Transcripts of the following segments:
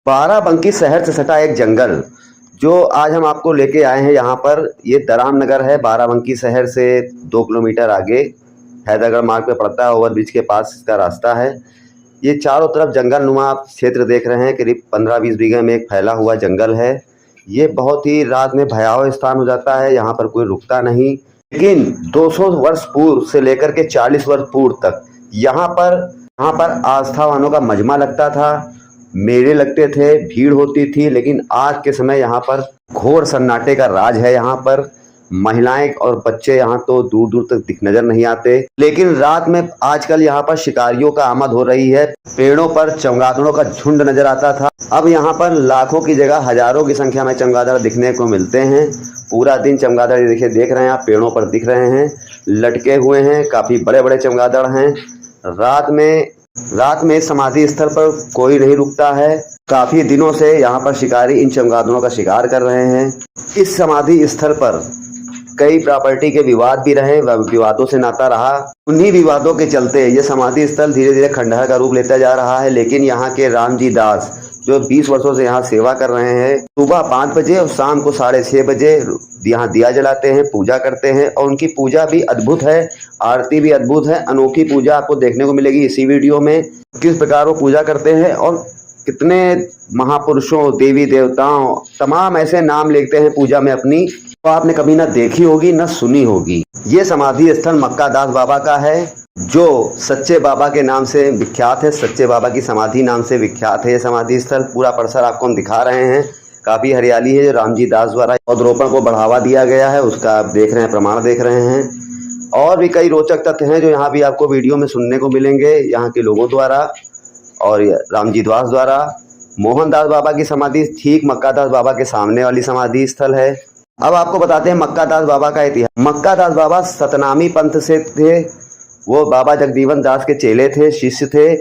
बाराबंकी शहर से सटा एक जंगल जो आज हम आपको लेके आए हैं यहाँ पर। ये दराम नगर है, बाराबंकी शहर से 2 किलोमीटर आगे हैदरगढ़ मार्ग पे पड़ता है। ओवरब्रिज के पास इसका रास्ता है। ये चारों तरफ जंगल नुमा आप क्षेत्र देख रहे हैं। करीब 15-20 बीघे में एक फैला हुआ जंगल है। ये बहुत ही रात में भयावह स्थान हो जाता है। यहाँ पर कोई रुकता नहीं, लेकिन 200 वर्ष पूर्व से लेकर के 40 वर्ष पूर्व तक यहाँ पर आस्थावानों का मजमा लगता था, मेले लगते थे, भीड़ होती थी। लेकिन आज के समय यहाँ पर घोर सन्नाटे का राज है। यहाँ पर महिलाएं और बच्चे यहाँ तो दूर दूर तक दिख नजर नहीं आते। लेकिन रात में आजकल यहाँ पर शिकारियों का आमद हो रही है। पेड़ों पर चमगादड़ों का झुंड नजर आता था। अब यहाँ पर लाखों की जगह हजारों की संख्या में चमगादड़ दिखने को मिलते हैं। पूरा दिन चमगादड़ देखिए देख रहे हैं आप, पेड़ों पर दिख रहे हैं, लटके हुए हैं। काफी बड़े बड़े चमगादड़ हैं। रात में समाधि स्थल पर कोई नहीं रुकता है। काफी दिनों से यहाँ पर शिकारी इन चमगादड़ों का शिकार कर रहे हैं। इस समाधि स्थल पर कई प्रॉपर्टी के विवाद भी रहे, विवादों से नाता रहा। उन्हीं विवादों के चलते ये समाधि स्थल धीरे धीरे खंडहर का रूप लेता जा रहा है। लेकिन यहाँ के रामजी दास जो 20 वर्षों से यहाँ सेवा कर रहे हैं, सुबह 5 बजे और शाम को 6:30 बजे यहाँ दिया जलाते हैं, पूजा करते हैं। और उनकी पूजा भी अद्भुत है, आरती भी अद्भुत है। अनोखी पूजा आपको देखने को मिलेगी इसी वीडियो में, किस प्रकार वो पूजा करते हैं और कितने महापुरुषों, देवी देवताओं, तमाम ऐसे नाम लेते हैं पूजा में अपनी, तो आपने कभी ना देखी होगी ना सुनी होगी। ये समाधि स्थल मक्का दास बाबा का है, जो सच्चे बाबा के नाम से विख्यात है। सच्चे बाबा की समाधि नाम से विख्यात है ये समाधि स्थल। पूरा परिसर आपको हम दिखा रहे हैं। काफी हरियाली है। जो रामजी दास द्वारा पौधरोपण को बढ़ावा दिया गया है, उसका आप देख रहे हैं, प्रमाण देख रहे हैं। और भी कई रोचक तथ्य हैं जो यहाँ भी आपको वीडियो में सुनने को मिलेंगे, यहाँ के लोगों द्वारा और रामजी दास द्वारा। मोहनदास बाबा की समाधि ठीक मक्का दास बाबा के सामने वाली समाधि स्थल है। अब आपको बताते हैं मक्का दास बाबा का इतिहास। मक्का दास बाबा सतनामी पंथ से थे। वो बाबा जगजीवन दास के चेले थे, शिष्य थे।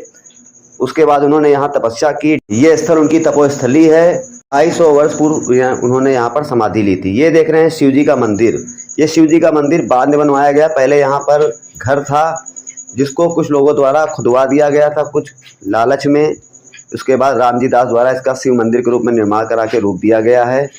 उसके बाद उन्होंने यहाँ तपस्या की। ये स्थल उनकी तपोस्थली है। 250 वर्ष पूर्व उन्होंने यहाँ पर समाधि ली थी। ये देख रहे हैं शिव जी का मंदिर। ये शिव जी का मंदिर बाद में बनवाया गया। पहले यहाँ पर घर था जिसको कुछ लोगों द्वारा खुदवा दिया गया था कुछ लालच में। उसके बाद रामजी दास द्वारा इसका शिव मंदिर के रूप में निर्माण करा के रूप दिया गया है।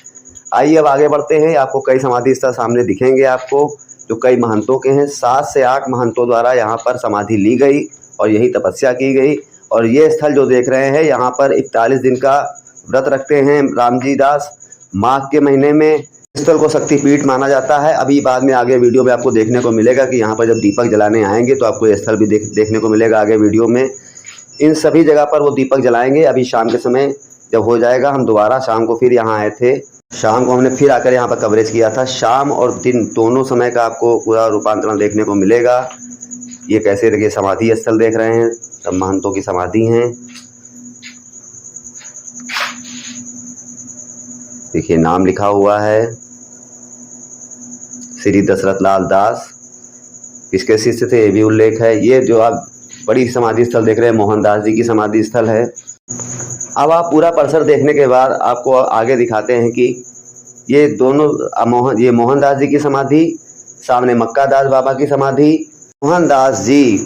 आइए अब आगे बढ़ते हैं। आपको कई समाधि स्थल सामने दिखेंगे आपको, जो कई महंतों के हैं। 7 से 8 महंतों द्वारा यहाँ पर समाधि ली गई और यही तपस्या की गई। और ये स्थल जो देख रहे हैं, यहाँ पर 41 दिन का व्रत रखते हैं रामजी दास। माघ के महीने में स्थल को शक्तिपीठ माना जाता है। अभी बाद में आगे वीडियो में आपको देखने को मिलेगा कि यहाँ पर जब दीपक जलाने आएंगे तो आपको ये स्थल भी देखने को मिलेगा आगे वीडियो में। इन सभी जगह पर वो दीपक जलाएंगे। अभी शाम के समय जब हो जाएगा, हम दोबारा शाम को फिर यहाँ आए थे। शाम को हमने फिर आकर यहाँ पर कवरेज किया था। शाम और दिन दोनों समय का आपको पूरा रूपांतरण देखने को मिलेगा। ये कैसे देखिए समाधि स्थल देख रहे हैं, सब महंतों की समाधि हैं। देखिए नाम लिखा हुआ है श्री दशरथ लाल दास। किसके शिष्य थे ये भी उल्लेख है। ये जो आप बड़ी समाधि स्थल देख रहे हैं, मोहनदास जी की समाधि स्थल है। अब आप पूरा परिसर देखने के बाद आपको आगे दिखाते हैं कि ये दोनों ये मोहनदास जी की समाधि, सामने मक्का दास बाबा की समाधि। मोहनदास जी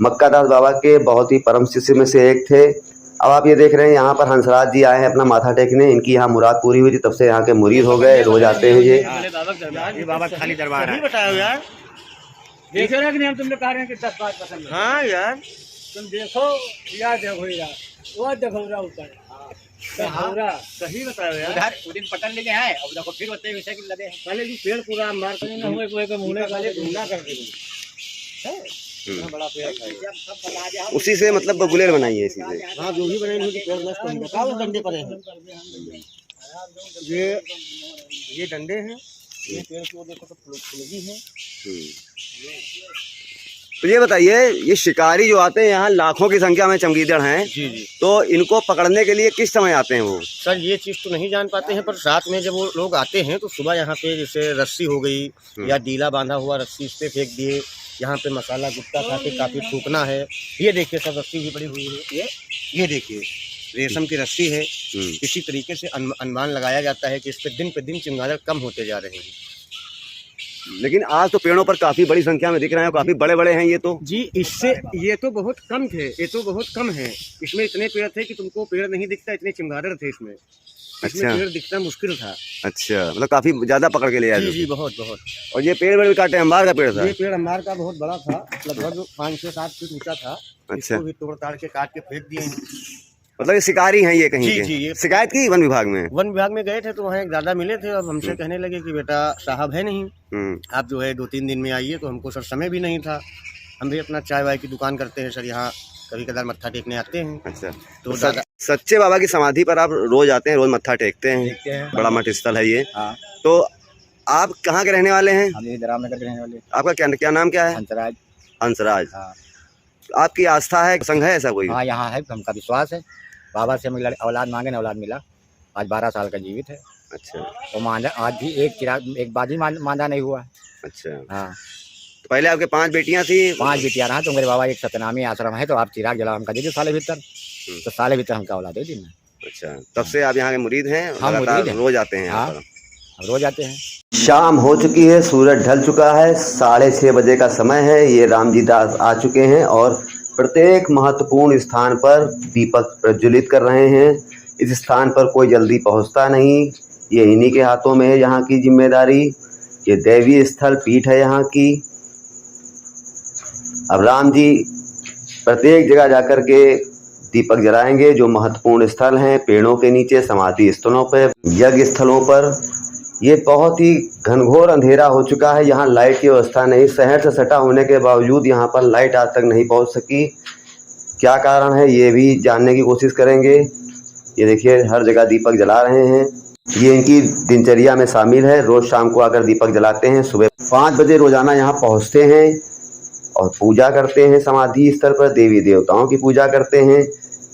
मक्का दास बाबा के बहुत ही परम शिष्य में से एक थे। अब आप ये देख रहे हैं यहाँ पर हंसराज जी आए हैं अपना माथा टेकने। इनकी यहाँ मुराद पूरी हुई थी, तब से यहाँ के मुरीद हो गए, रोज आते हैं ये बाबा खाली दरबार है। बताओ यार, देखो ना कि हम तुमने कहा रहे हैं कि 10-5%। हाँ यार, तुम देखो या देखो यार, वो देखो रहा ऊपर। हाँ सही बताओ यार। उधर उदिन पटन लेके आए और देखो फिर होते विषय के लगे हैं। पहले जी पेड़ पूरा मार कर ना हुए कोई का मुंह वाले ढूंढा करके बड़ा पेड़ जब सब बना दिया उसी से मतलब बबुलेर बनाई है इसी से। हाँ जो भी बने हुए पेड़ नष्ट होंगे। कहाँ वो डंडे पड़े हैं? ये डंडे हैं। ये पेड़ को देखो तो फुलगी है। तो ये बताइए, ये शिकारी जो आते हैं यहाँ लाखों की संख्या में चमगीदड़ हैं, जी जी, तो इनको पकड़ने के लिए किस समय आते हैं वो? सर ये चीज़ तो नहीं जान पाते हैं, पर रात में जब वो लोग आते हैं तो सुबह यहाँ पे जैसे रस्सी हो गई या डीला बांधा हुआ रस्सी इस पे फेंक दिए। यहाँ पे मसाला गुप्ता खा के काफ़ी थूकना है। ये देखिए सर रस्सी भी पड़ी हुई है। ये देखिए रेशम की रस्सी है। इसी तरीके से अनुमान लगाया जाता है कि इस पे दिन चमगादड़ कम होते जा रहे हैं। लेकिन आज तो पेड़ों पर काफी बड़ी संख्या में दिख रहे हैं, काफी बड़े बड़े हैं ये तो। जी, इससे ये तो बहुत कम थे, ये तो बहुत कम है। इसमें इतने पेड़ थे कि तुमको पेड़ नहीं दिखता, इतने चमगादड़ थे इसमें। इसमें अच्छा। पेड़ दिखना मुश्किल था। अच्छा, मतलब काफी ज्यादा पकड़ के ले आए जी थे। जी, बहुत बहुत। और ये पेड़ वेड़ भी काटे, अंबार का पेड़ था। ये पेड़ अनार का बहुत बड़ा था, लगभग 5 से 7 फीट ऊंचा था। अच्छा। इसको भी तोड़ ताड़ के काट के फेंक दिए हैं। मतलब ये शिकारी हैं ये कहीं जी के? जी, ये शिकायत की वन विभाग में? वन विभाग में गए थे तो वहाँ एक दादा मिले थे और हमसे कहने लगे कि बेटा साहब है नहीं, आप जो है 2-3 दिन में आइए। तो हमको सर समय भी नहीं था, हम भी अपना चाय वाय की दुकान करते हैं सर, यहाँ कभी कदार मत्था टेकने आते हैं। अच्छा, तो दादा सच्चे बाबा की समाधि पर आप रोज आते हैं, रोज मत्था टेकते हैं? देखते हैं। बड़ा मठ स्थल है ये। हाँ, तो आप कहाँ के रहने वाले हैं? हम ये रामनगर के रहने वाले। आपका क्या क्या नाम क्या है? हंसराज। हंसराज। हाँ। आपकी आस्था है, संघ है ऐसा कोई? हाँ, यहाँ है, हमका विश्वास है। बाबा से हम औलाद मांगे ना, औलाद मिला। आज 12 साल का जीवित है। अच्छा। और मांझा आज भी एक बाजी मांझा नहीं हुआ। अच्छा, हाँ, तो पहले आपके 5 बेटियां थी? 5 बिटिया रहा। तो मेरे बाबा एक सतनामी आश्रम है, तो आप चिराग जला हमका दे दो साले भीतर। तो साले भीतर हमका औलाद दे दी। अच्छा, तब से आप यहाँ के मुरीद हैं? हाँ, लगातार मुरीद हैं। रोज आते हैं यहाँ हाँ। पर? हम रोज आते हैं। शाम हो चुकी है, सूरज ढल चुका है, 6:30 बजे का समय है। ये रामजी दास आ चुके हैं और प्रत्येक महत्वपूर्ण स्थान पर दीपक प्रज्वलित कर रहे हैं। इस स्थान पर कोई जल्दी पहुंचता नहीं, ये इन्हीं के हाथों में है यहाँ की जिम्मेदारी। ये दैवीय स्थल पीठ है यहाँ की। अब राम जी प्रत्येक जगह जाकर के दीपक जलाएंगे, जो महत्वपूर्ण स्थल हैं, पेड़ों के नीचे, समाधि स्थलों पर, यज्ञ स्थलों पर। ये बहुत ही घनघोर अंधेरा हो चुका है, यहाँ लाइट की व्यवस्था नहीं। शहर से सटा होने के बावजूद यहाँ पर लाइट आज तक नहीं पहुँच सकी। क्या कारण है ये भी जानने की कोशिश करेंगे। ये देखिए हर जगह दीपक जला रहे हैं, ये इनकी दिनचर्या में शामिल है। रोज शाम को आकर दीपक जलाते हैं, सुबह 5 बजे रोजाना यहाँ पहुँचते हैं और पूजा करते हैं। समाधि स्थल पर देवी देवताओं की पूजा करते हैं।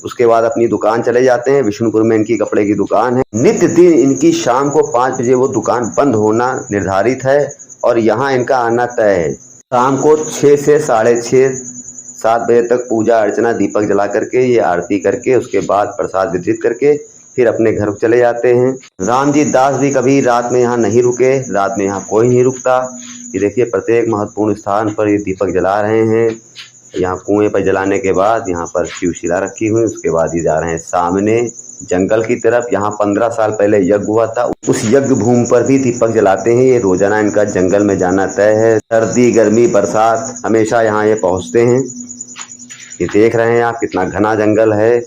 उसके बाद अपनी दुकान चले जाते हैं। विष्णुपुर में इनकी कपड़े की दुकान है। नित्य दिन इनकी शाम को 5 बजे वो दुकान बंद होना निर्धारित है और यहाँ इनका आना तय है। शाम को 6 से 6:30 7 बजे तक पूजा अर्चना दीपक जला करके, ये आरती करके, उसके बाद प्रसाद वितरित करके फिर अपने घर चले जाते हैं। रामजी दास भी कभी रात में यहाँ नहीं रुके, रात में यहाँ कोई नहीं रुकता। ये देखिए प्रत्येक महत्वपूर्ण स्थान पर ये दीपक जला रहे हैं। यहाँ कुएं पर जलाने के बाद यहाँ पर शिवशिला रखी हुई, उसके बाद ये जा रहे हैं सामने जंगल की तरफ। यहाँ 15 साल पहले यज्ञ हुआ था, उस यज्ञ भूमि पर भी दीपक जलाते हैं। ये रोजाना इनका जंगल में जाना तय है। सर्दी गर्मी बरसात हमेशा यहाँ ये पहुँचते हैं। ये देख रहे हैं आप कितना घना जंगल है,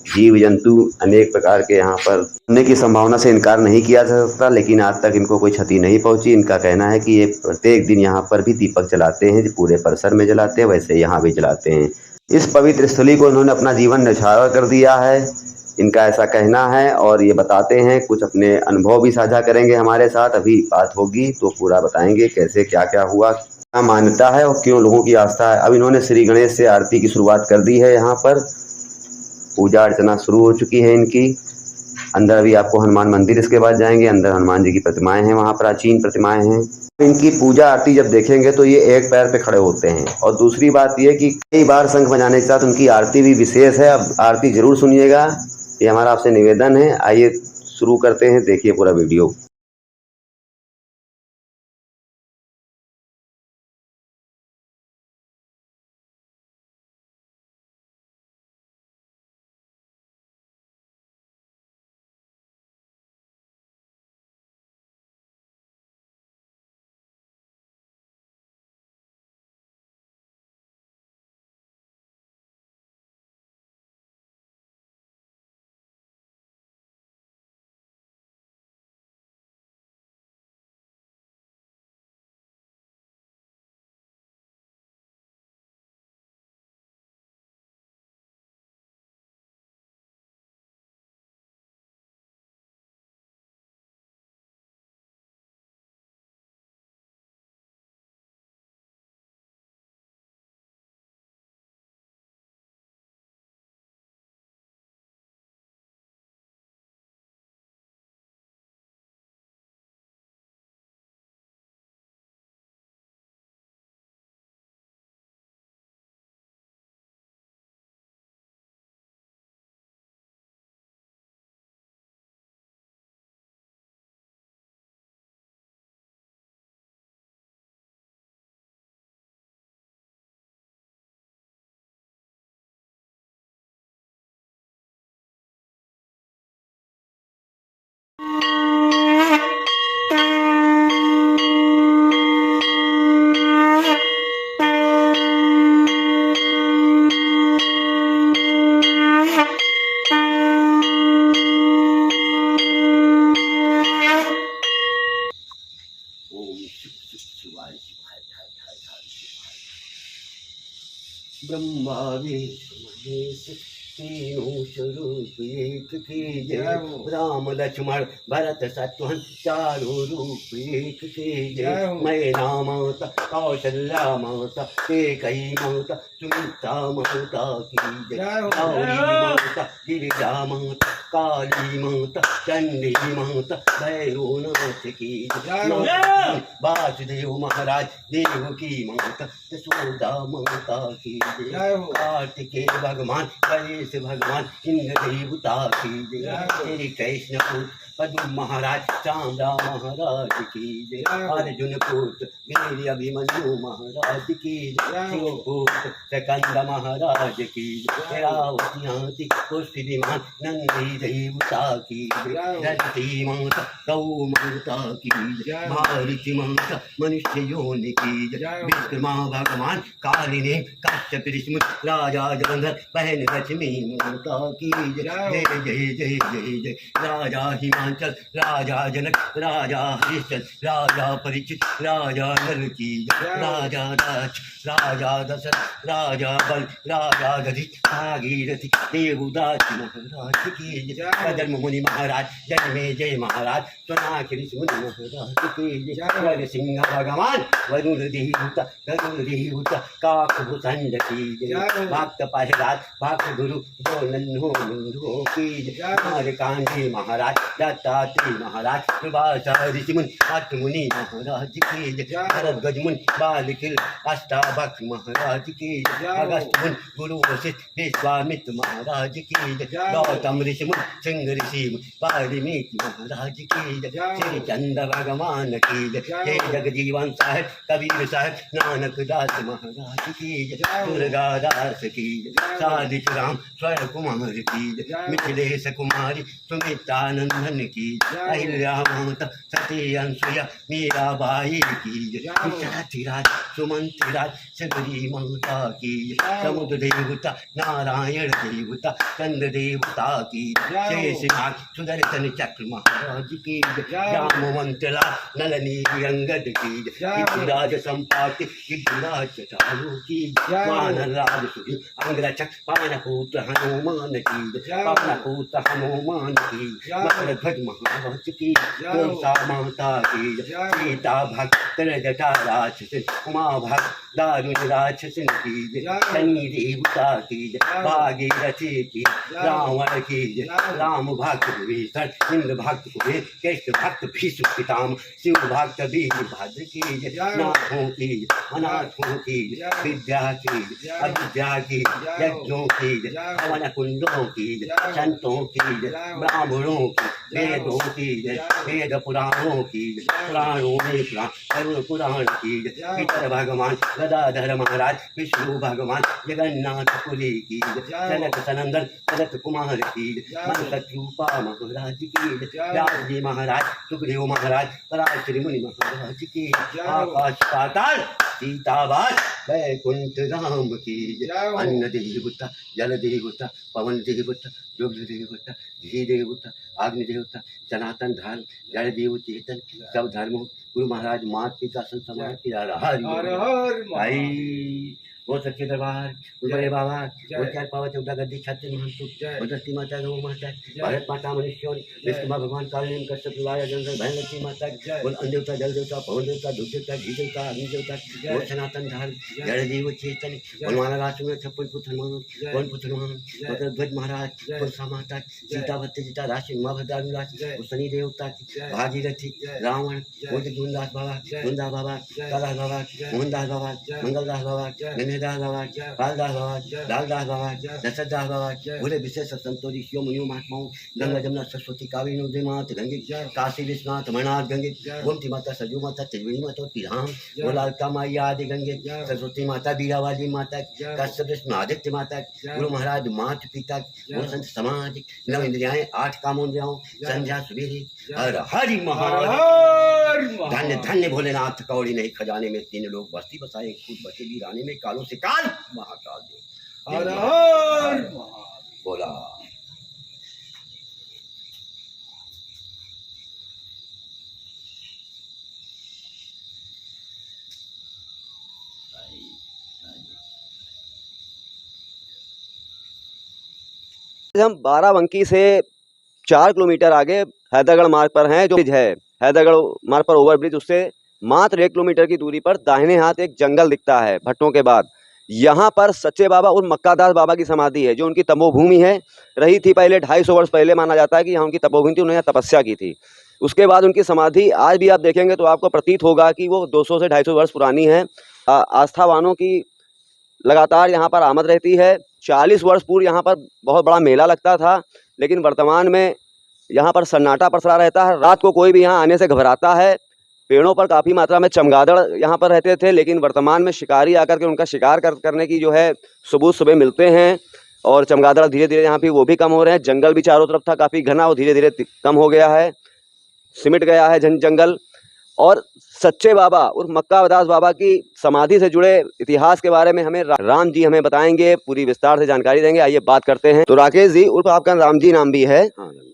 जीव जंतु अनेक प्रकार के यहाँ पर होने की संभावना से इनकार नहीं किया जा सकता, लेकिन आज तक इनको कोई क्षति नहीं पहुंची। इनका कहना है कि ये प्रत्येक दिन यहाँ पर भी दीपक जलाते हैं, पूरे परिसर में जलाते हैं, वैसे यहाँ भी जलाते हैं। इस पवित्र स्थली को इन्होंने अपना जीवन न्यौछावर कर दिया है, इनका ऐसा कहना है। और ये बताते हैं, कुछ अपने अनुभव भी साझा करेंगे हमारे साथ। अभी बात होगी तो पूरा बताएंगे कैसे क्या क्या हुआ, क्या मान्यता है और क्यों लोगों की आस्था है। अब इन्होंने श्री गणेश से आरती की शुरुआत कर दी है। यहाँ पर पूजा अर्चना शुरू हो चुकी है इनकी। अंदर अभी आपको हनुमान मंदिर, इसके बाद जाएंगे अंदर, हनुमान जी की प्रतिमाएं हैं, वहाँ प्राचीन प्रतिमाएं हैं। इनकी पूजा आरती जब देखेंगे तो ये एक पैर पे खड़े होते हैं। और दूसरी बात ये कि कई बार शंख बजाने के साथ उनकी आरती भी विशेष है। अब आरती जरूर सुनिएगा, ये हमारा आपसे निवेदन है। आइए शुरू करते हैं, देखिए पूरा वीडियो। ब्रह्मा विष्णु महेश तीनों स्वरूप एक कीजय। राम लक्ष्मण भरत शत्रुघ्न चारों रूप एक कीजय। मैना माता कौशल्या माता कैकेयी माता सुमित्रा माता की जय। गौरी माता गिरिजा माता काली माता चंडी माता भैरवनाथ की जय। वासुदेव महाराज देवकी माता यशोदा माता की जय। कार्तिकेय भगवान गणेश भगवान इंद्र देवता की जय। श्री कृष्ण पुत्र पद्म महाराज चांदा महाराज की जय। अर्जुन पुत्र वीर अभिमन्यु महाराज की जय। शिव पुत्र सकंद महाराज की जय। रावती हाथी पुष्प विमान नंदी देवता की जय। धरती माता गौ माता की जय। मारुति माता मनुष्य योनि की जय। विक्रमा भगवान कालिने कश्यप ऋषि राजा जलंधर बहन लक्ष्मी माता की जय। जय जय जय जय जय। राजा हिमाचल राजा जनक राजा हरिश्चंद्र राजा परीक्षित राजा नल की जय। राजा दक्ष राजा दशरथ राजा बल राजा दधि भागीरथी देवदास महाराज की जय। कदम मुनि महाराज जन्मे जय महाराज सोनाक्षी ऋषि मुनि महाराज की जय। सिंह भगवान वरुण देवता गरुड़ देवता काकभूषण की जय। भक्त पहराज भक्त गुरु दो नन्हो मुंडो की जय। मारकांडी महाराज दत्तात्रेय महाराज प्रभाषा ऋषि मुनि अष्ट मुनि महाराज की जय। भरत गजमुनि बालखिल अष्टावक्र महाराज की जय। अगस्त मुनि गुरु वशिष्ठ विश्वामित्र महाराज की जय। गौतम ऋषि मुनि सिंह ऋषि मुनि वाल्मीकि महाराज की जय। श्री चंद्र भगवान की जय। जय जगजीवन साहेब कबीर साहेब नानक दास महाराज की जय। दुर्गा दास की जय। साधिक राम स्वर्ण कुमार की जय। मिथिलेश कुमारी सुमित्रानंदन की जय। अहिल्या माता सती अनुसुईया मीराबाई की जय। राज सुमंत्री राज सबरी माता की जय। समुद्र देवता नारायण देवता चंद्र देवता की जय। शेषनाग सुदर्शन चक्र महाराज की जय। जामवंतला नलनी अंगद की जय। राज संपाति गिरिराज चालू की जय। वानरराज सुधी अंगरक्षक पवनपुत्र हनुमान की जय। पवनपुत्र हनुमान की मकर ध्वज महाराज की जय। माता की जय। सीता भक्त जटा राक्षस उमा भक्त दारुण राक्षस की जय। शनि देवता की जय। भागीरथी की रावण की जय। राम भक्त विभीषण इंद्र भक्त कुबेर कृष्ण भक्त भीष्म पितामह शिव भक्त वीरभद्र की जय। नाथों की अनाथों की विद्या की अविद्या की यज्ञों की हवन कुंडों की संतों की ब्राह्मणों की वेदों की वेद पुराणों की पुराणों में पुराण पुराण की पितर भगवान गदाधर महाराज विष्णु भगवान जगन्नाथ पुरी की जनक सनंदन भरत कुमार की मनसरूपा महाराज की व्यास जी महाराज सुखदेव महाराज पराशरी मुनि महाराज की आकाश पाताल सीतावास वैकुंठ राम की अन्न देवता जल देवता पवन देवता दुग्ध देवता घी देवता अग्नि देवता सनातन धर्म जड़ देव चेतन सब धर्मों गुरु महाराज मात पिता संत की हर भाई वो सच्चे दरबार बड़े बाबा वो चार पावा चौदह गद्दी छत्तीस महंतु वो दस्ती माता गौ माता भारत माता मनुष्यों विष्णु भगवान कालीन कश्यप लाया जंगल भैन लक्ष्मी माता वो अन्न देवता जल देवता पवन देवता दूध देवता घी देवता अग्नि देवता वो सनातन धर्म जड़ जीव चेतन हनुमान राष्ट्र में छप्पन पुत्र हनुमान कौन पुत्र हनुमान ध्वज महाराज तुलसा माता सीतावती सीता राशि उमा भद्रा शनि देवता की भागीरथी रावण गुंदास बाबा गुंदा बाबा काला बाबा मोहनदास बाबा मंगलदास बाबा दास बाबा कालदास बाबा लालदास बाबा दशरथदास बाबा बोले विशेष संतों ऋषियों मुनियों महात्माओं गंगा जमुना सरस्वती कावेरी नदी माता गंगे काशी विश्वनाथ मणिनाथ गंगे गोमती माता सरजू माता त्रिवेणी माता पिधाम गोलालका माई आदि गंगे सरस्वती माता बीरावाली माता कश्यप विष्णु आदित्य माता गुरु महाराज माता पिता वो संत समाज नव इंद्रियाएं 8 कामों संध्या सुबेरे हर हरि महादेव धन्य धन्य भोलेनाथ कौड़ी नहीं खजाने में 3 लोग बस्ती बसाए खुद बचे वीराने में कालों से काल महाकाल देव हर हर बोला। हम बाराबंकी से 4 किलोमीटर आगे हैदरगढ़ मार्ग पर हैं। जो ब्रिज है हैदरगढ़ मार्ग पर ओवर ब्रिज, उससे मात्र 1 किलोमीटर की दूरी पर दाहिने हाथ एक जंगल दिखता है भट्टों के बाद। यहाँ पर सच्चे बाबा और मक्कादास बाबा की समाधि है, जो उनकी तपोभूमि है, रही थी पहले 250 वर्ष पहले। माना जाता है कि यहाँ उनकी तपोभूमि थी, उन्होंने यहाँ तपस्या की थी। उसके बाद उनकी समाधि आज भी आप देखेंगे तो आपको प्रतीत होगा कि वो 200 से 250 वर्ष पुरानी है। आस्थावानों की लगातार यहाँ पर आमद रहती है। 40 वर्ष पूर्व यहाँ पर बहुत बड़ा मेला लगता था, लेकिन वर्तमान में यहाँ पर सन्नाटा पसरा रहता है। रात को कोई भी यहाँ आने से घबराता है। पेड़ों पर काफ़ी मात्रा में चमगादड़ यहाँ पर रहते थे, लेकिन वर्तमान में शिकारी आकर के उनका शिकार करने की जो है सबूत सुबह मिलते हैं। और चमगादड़ धीरे धीरे यहाँ पे वो भी कम हो रहे हैं। जंगल भी चारों तरफ था काफ़ी घना, वो धीरे धीरे कम हो गया है, सिमट गया है जंगल। और सच्चे बाबा और मक्कादास बाबा की समाधि से जुड़े इतिहास के बारे में हमें राम जी हमें बताएंगे, पूरी विस्तार से जानकारी देंगे। आइए बात करते हैं। तो राकेश जी, उर्फ आपका राम जी नाम भी है,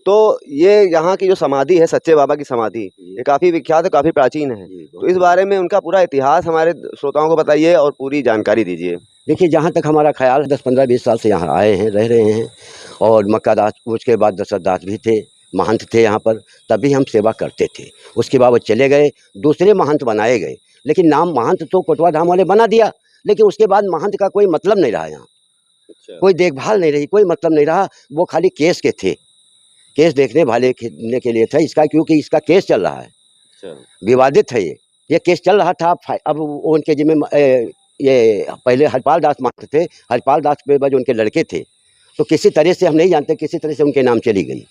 तो ये यहाँ की जो समाधि है सच्चे बाबा की समाधि, ये काफ़ी विख्यात है, काफ़ी प्राचीन है। तो इस बारे में उनका पूरा इतिहास हमारे श्रोताओं को बताइए और पूरी जानकारी दीजिए। देखिए, जहाँ तक हमारा ख्याल 10-15-20 साल से यहाँ आए हैं, रह रहे हैं। और मक्कादास, उसके बाद दशरथ दास भी थे, महंत थे यहाँ पर, तभी हम सेवा करते थे। उसके बाद वो चले गए, दूसरे महंत बनाए गए, लेकिन नाम महंत तो कोटवा धाम वाले बना दिया, लेकिन उसके बाद महंत का कोई मतलब नहीं रहा यहाँ। कोई देखभाल नहीं रही, कोई मतलब नहीं रहा। वो खाली केस के थे, केस देखने वाले के लिए था इसका, क्योंकि इसका केस चल रहा है, विवादित है ये केस चल रहा था। अब वो उनके जिम्मे ये पहले हरपाल दास महंत थे, हरपाल दास के बाद उनके लड़के थे, तो किसी तरह से हम नहीं जानते, किसी तरह से उनके नाम चली गई।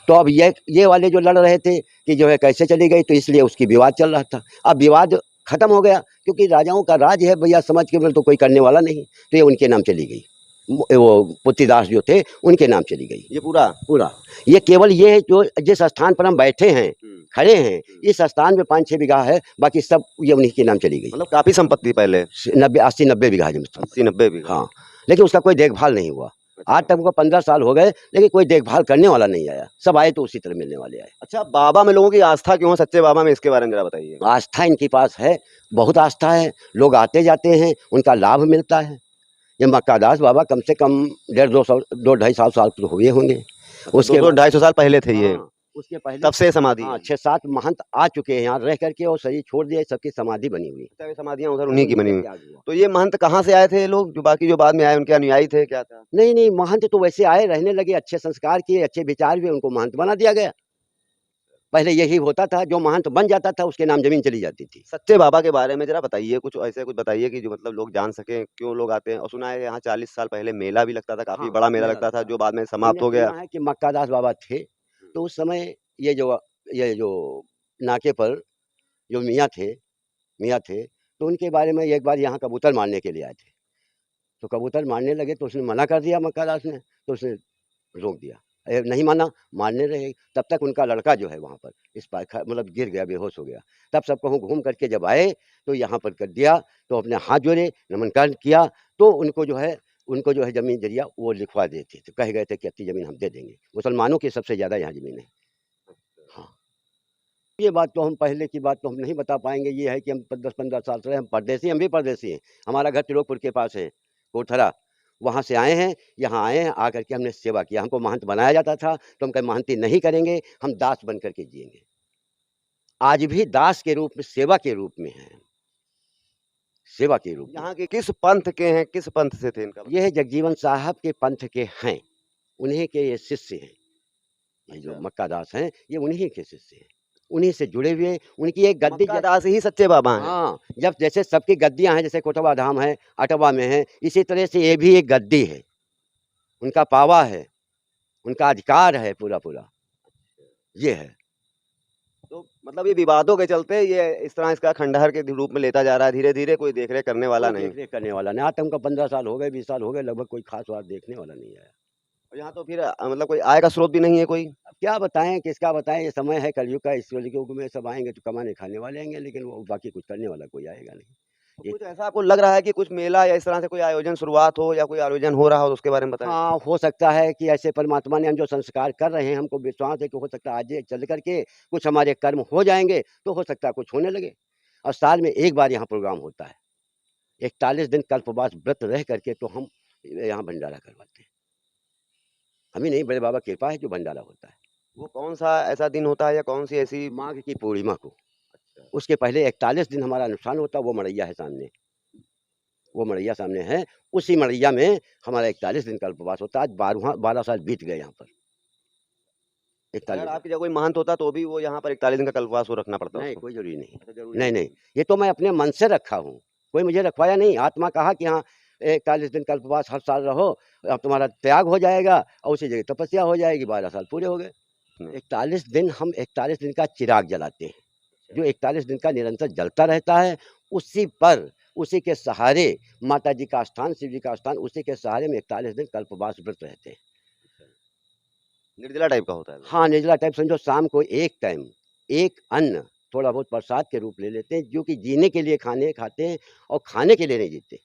तो अब ये वाले जो लड़ रहे थे कि जो है कैसे चली गई, तो इसलिए उसकी विवाद चल रहा था। अब विवाद खत्म हो गया, क्योंकि राजाओं का राज है भैया, समझ के तो कोई करने वाला नहीं, तो ये उनके नाम चली गई। वो पुत्तीदास जो थे उनके नाम चली गई। ये पूरा ये केवल ये है जो जिस स्थान पर हम बैठे हैं, खड़े हैं, इस स्थान में 5-6 बीघा है, बाकी सब ये उन्हीं के नाम चली गई। मतलब काफ़ी संपत्ति पहले 80-90 बीघा जमीन, 80-90 बीघा। हाँ, लेकिन उसका कोई देखभाल नहीं हुआ। आज तक को 15 साल हो गए, लेकिन कोई देखभाल करने वाला नहीं आया। सब आए तो उसी तरह मिलने वाले आए। अच्छा, बाबा में लोगों की आस्था क्यों है, सच्चे बाबा में, इसके बारे में जरा बताइए। आस्था इनके पास है, बहुत आस्था है, लोग आते जाते हैं, उनका लाभ मिलता है। ये मक्कादास बाबा कम से कम 150-250 साल तो हुए होंगे। उसके 250 साल पहले थे ये। हाँ, उसके पहले तब से समाधि। हाँ, 6-7 महंत आ चुके हैं यहाँ रह करके, और शरीर छोड़ दिया, सबकी समाधि बनी हुई। समाधियां उधर उन्हीं की बनी हुई। तो ये महंत कहाँ से आए थे लोग, जो बाकी जो बाद में आए उनके अनुयायी थे, क्या था? नहीं, महंत तो वैसे आए, रहने लगे, अच्छे संस्कार किए, अच्छे विचार हुए, उनको महंत बना दिया गया। पहले यही होता था, जो महंत बन जाता था उसके नाम जमीन चली जाती थी। सच्चे बाबा के बारे में जरा बताइए, कुछ ऐसे कुछ बताइए कि जो मतलब लोग जान सके क्यों लोग आते हैं। और सुना है यहाँ 40 साल पहले मेला भी लगता था, काफी बड़ा मेला लगता था, जो बाद में समाप्त हो गया। सुना है कि मक्कादास बाबा थे, तो उस समय ये जो नाके पर जो मियाँ थे, तो उनके बारे में एक बार यहाँ कबूतर मारने के लिए आए थे। तो कबूतर मारने लगे तो उसने मना कर दिया मक्कादास ने, तो उसने रोक दिया, नहीं माना, मारने रहे। तब तक उनका लड़का जो है वहाँ पर इस पर मतलब गिर गया, बेहोश हो गया। तब सब कहूँ घूम करके जब आए तो यहाँ पर कर दिया, तो अपने हाथ जोड़े, नमस्कार किया, तो उनको जो है ज़मीन जरिया वो लिखवा देते, तो कह गए थे कि इतनी ज़मीन हम दे देंगे। मुसलमानों की सबसे ज़्यादा यहाँ ज़मीन है। हाँ, ये बात तो हम पहले की बात तो हम नहीं बता पाएंगे। ये है कि हम 10-15 साल से हम परदेसी, हम भी परदेसी हैं। हमारा घर त्रिलोकपुर के पास है, कोठरा, वहाँ से आए हैं, यहाँ आए हैं, आकर के हमने सेवा किया। हमको महंत बनाया जाता था, तो हम कहे महंती नहीं करेंगे, हम दास बन करके जिएंगे। आज भी दास के रूप में, सेवा के रूप में हैं, सेवा के रूप में। यहाँ के किस पंथ के हैं, किस पंथ से थे इनका? ये है जगजीवन साहब के पंथ के हैं, उन्हीं के ये शिष्य हैं। ये जो मक्कादास हैं, ये उन्हीं के शिष्य हैं, उन्हीं से जुड़े हुए। उनकी एक गद्दी, मक्कादास ही सच्चे बाबा हैं। हाँ, जब जैसे सबकी गद्दियाँ हैं, जैसे कोटवा धाम है, अटवा में है, इसी तरह से ये भी एक गद्दी है, उनका पावा है, उनका अधिकार है पूरा, ये है। तो मतलब ये विवादों के चलते ये इस तरह इसका खंडहर के रूप में लेता जा रहा है, धीरे धीरे कोई देखरेख करने वाला नहीं। देखरेख करने वाला नहीं। आज तक हमको 15 साल हो गए, 20 साल हो गए, लगभग कोई खास बात देखने वाला नहीं आया। और यहाँ तो फिर मतलब कोई आय का स्रोत भी नहीं है कोई। अब क्या बताएं, किसका बताएं, ये समय है कलयुग का, इस युग में सब आएंगे तो कमाने खाने वाले आएंगे, लेकिन वो बाकी कुछ करने वाला कोई आएगा नहीं। कुछ ऐसा आपको लग रहा है कि कुछ मेला या इस तरह से कोई आयोजन शुरुआत हो, या कोई आयोजन हो रहा हो, उसके बारे में बताएं। हाँ, हो सकता है कि ऐसे परमात्मा ने हम जो संस्कार कर रहे हैं, हमको विश्वास है कि हो सकता है आज चल करके कुछ हमारे कर्म हो जाएंगे, तो हो सकता है कुछ होने लगे। और साल में एक बार यहाँ प्रोग्राम होता है, 41 दिन कल्पवास व्रत रह करके तो हम यहाँ भंडारा करवाते हैं। हमें नहीं, बड़े बाबा की कृपा है जो भंडारा होता है। वो कौन सा ऐसा दिन होता है या कौन सी ऐसी? माघ की पूर्णिमा को। उसके पहले 41 दिन हमारा अनुष्ठान होता है, वो मड़ैया है सामने, वो मड़ैया सामने है। उसी मड़ैया में हमारा 41 दिन का उपवास होता है। आज 12 साल बीत गए यहाँ पर। अगर 41 आपकी जगह कोई महंत होता तो भी वो यहाँ पर 41 दिन का कल्पवास वो रखना पड़ता नहीं, उसको? कोई जरूरी नहीं। अच्छा, जरूरी नहीं, नहीं, ये तो मैं अपने मन से रखा हूँ, कोई मुझे रखवाया नहीं। आत्मा कहा कि हाँ 41 दिन का उपवास हर साल रहो, अब तुम्हारा त्याग हो जाएगा और उसी जगह तपस्या हो जाएगी। 12 साल पूरे हो गए। 41 दिन हम 41 दिन का चिराग जलाते हैं, जो 41 दिन का निरंतर जलता रहता है। उसी पर, उसी के सहारे माता जी का स्थान, शिव जी का स्थान, उसी के सहारे में 41 दिन कल्पवास व्रत रहते हैं। निर्जला टाइप का होता है? हाँ, निर्जला टाइप समझो। शाम को एक टाइम एक अन्न थोड़ा बहुत प्रसाद के रूप ले लेते हैं, जो कि जीने के लिए खाने खाते हैं और खाने के लिए नहीं जीते।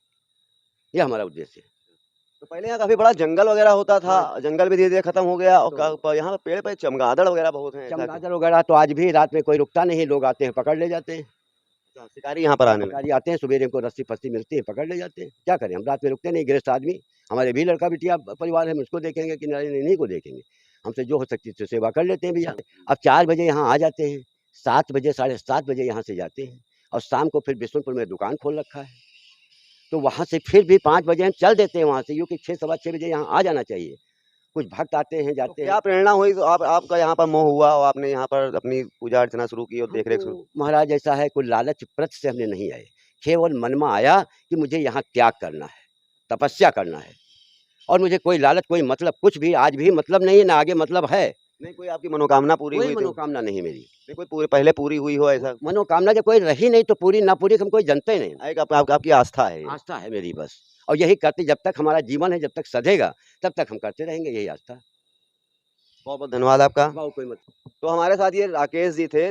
ये हमारा उद्देश्य है। तो पहले यहाँ काफी बड़ा जंगल वगैरह होता था, जंगल भी धीरे धीरे खत्म हो गया और यहाँ पे पेड़ पे चमगादड़ वगैरह बहुत हैं। ऐसा कि- चमगादड़ वगैरह तो आज भी रात में कोई रुकता नहीं, लोग आते हैं पकड़ ले जाते हैं। अच्छा, शिकारी यहाँ पर आने लगे। शिकारी आते हैं, सुबह को रस्सी फस्सी मिलती है, पकड़ ले जाते हैं। क्या करें, हम रात में रुकते नहीं, गृहस्थ आदमी। हमारे भी लड़का बिटिया परिवार है, हम उसको देखेंगे कि नहीं, इन्हीं को देखेंगे। हमसे जो हो सकती है सेवा कर लेते हैं भैया। अब 4 बजे यहाँ आ जाते हैं, 7 बजे 7:30 बजे यहाँ से जाते हैं और शाम को फिर बिशुनपुर में दुकान खोल रखा है, तो वहाँ से फिर भी 5 बजे हम चल देते हैं वहाँ से, क्योंकि 6 सवा 6 बजे यहाँ आ जाना चाहिए। कुछ भक्त आते हैं तो जाते क्या हैं। प्रेरणा हुई तो आपका यहाँ पर मोह हुआ और आपने यहाँ पर अपनी पूजा अर्चना शुरू की और देख रेख शुरू? हमको महाराज ऐसा है, कोई लालच प्रत से हमने नहीं आए, केवल मन में आया कि मुझे यहाँ त्याग करना है, तपस्या करना है। और मुझे कोई लालच, कोई मतलब, कुछ भी आज भी मतलब नहीं है, ना आगे मतलब है। नहीं, कोई आपकी मनोकामना पूरी कोई हुई थी? मनोकामना नहीं मेरी। नहीं, कोई पहले पूरी हुई हो ऐसा? मनोकामना जब कोई रही नहीं तो पूरी ना पूरी हम कोई जानते ही नहीं। एक आपकी आस्था है ये। आस्था है मेरी बस, और यही करते जब तक हमारा जीवन है, जब तक सधेगा तब तक हम करते रहेंगे, यही आस्था। बहुत बहुत धन्यवाद आपका। कोई मतलब तो हमारे साथ ये राकेश जी थे,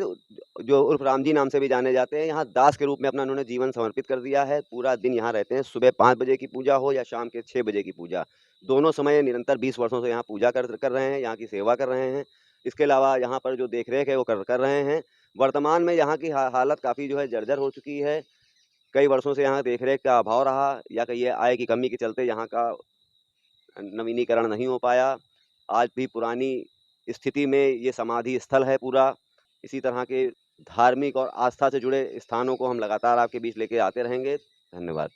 जो उर्फ राम जी नाम से भी जाने जाते हैं। यहाँ दास के रूप में अपना उन्होंने जीवन समर्पित कर दिया है। पूरा दिन यहाँ रहते हैं, सुबह 5 बजे की पूजा हो या शाम के 6 बजे की पूजा, दोनों समय निरंतर 20 वर्षों से यहाँ पूजा कर रहे हैं, यहाँ की सेवा कर रहे हैं। इसके अलावा यहाँ पर जो देख रेख है वो कर रहे हैं। वर्तमान में यहाँ की हालत काफ़ी जो है जर्जर हो चुकी है। कई वर्षों से यहाँ देख रेख का अभाव रहा, या कहिए आय की कमी के चलते यहाँ का नवीनीकरण नहीं हो पाया। आज भी पुरानी स्थिति में ये समाधि स्थल है पूरा। इसी तरह के धार्मिक और आस्था से जुड़े स्थानों को हम लगातार आपके बीच लेके आते रहेंगे। धन्यवाद।